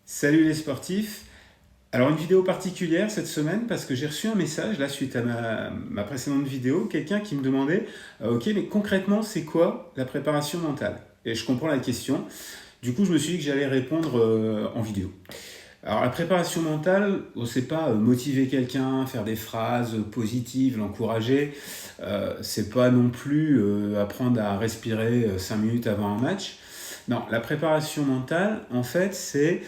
Salut les sportifs. Alors une vidéo particulière cette semaine parce que j'ai reçu un message là suite à ma précédente vidéo, quelqu'un qui me demandait ok, mais concrètement c'est quoi la préparation mentale? Et je comprends la question. Du coup je me suis dit que j'allais répondre en vidéo. Alors la préparation mentale, c'est pas motiver quelqu'un, faire des phrases positives, l'encourager. C'est pas non plus apprendre à respirer 5 minutes avant un match. Non, la préparation mentale, en fait, c'est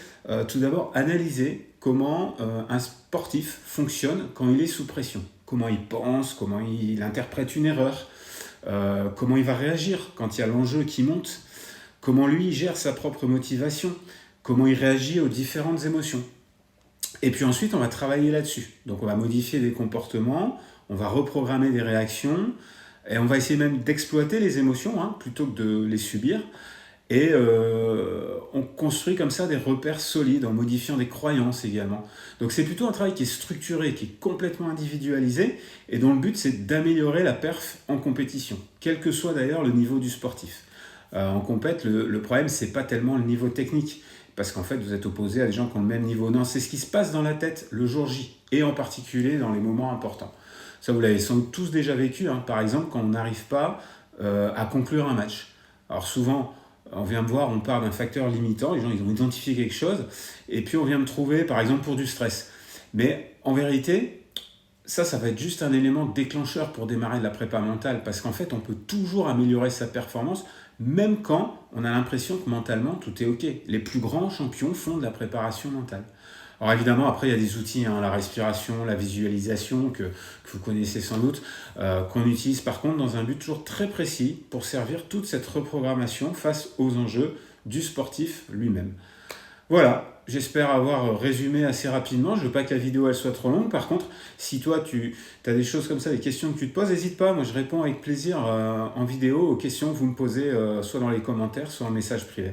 tout d'abord analyser comment un sportif fonctionne quand il est sous pression. Comment il pense, comment il interprète une erreur, comment il va réagir quand il y a l'enjeu qui monte, comment lui il gère sa propre motivation, comment il réagit aux différentes émotions. Et puis ensuite, on va travailler là-dessus. Donc on va modifier des comportements, on va reprogrammer des réactions, et on va essayer même d'exploiter les émotions plutôt que de les subir. Et on construit comme ça des repères solides en modifiant des croyances également. Donc c'est plutôt un travail qui est structuré, qui est complètement individualisé et dont le but c'est d'améliorer la perf en compétition, quel que soit d'ailleurs le niveau du sportif. En compète, le problème c'est pas tellement le niveau technique, parce qu'en fait vous êtes opposé à des gens qui ont le même niveau. Non, c'est ce qui se passe dans la tête le jour J, et en particulier dans les moments importants. Ça vous l'avez sans doute tous déjà vécu, par exemple quand on n'arrive pas à conclure un match. Alors souvent, on vient me voir, on part d'un facteur limitant, les gens ils ont identifié quelque chose, et puis on vient me trouver par exemple pour du stress. Mais en vérité, ça va être juste un élément déclencheur pour démarrer de la prépa mentale, parce qu'en fait on peut toujours améliorer sa performance, même quand on a l'impression que mentalement tout est ok. Les plus grands champions font de la préparation mentale. Alors évidemment, après, il y a des outils, la respiration, la visualisation, que vous connaissez sans doute, qu'on utilise par contre dans un but toujours très précis pour servir toute cette reprogrammation face aux enjeux du sportif lui-même. Voilà, j'espère avoir résumé assez rapidement. Je ne veux pas que la vidéo elle soit trop longue. Par contre, si toi tu as des choses comme ça, des questions que tu te poses, n'hésite pas. Moi, je réponds avec plaisir en vidéo aux questions que vous me posez, soit dans les commentaires, soit en message privé.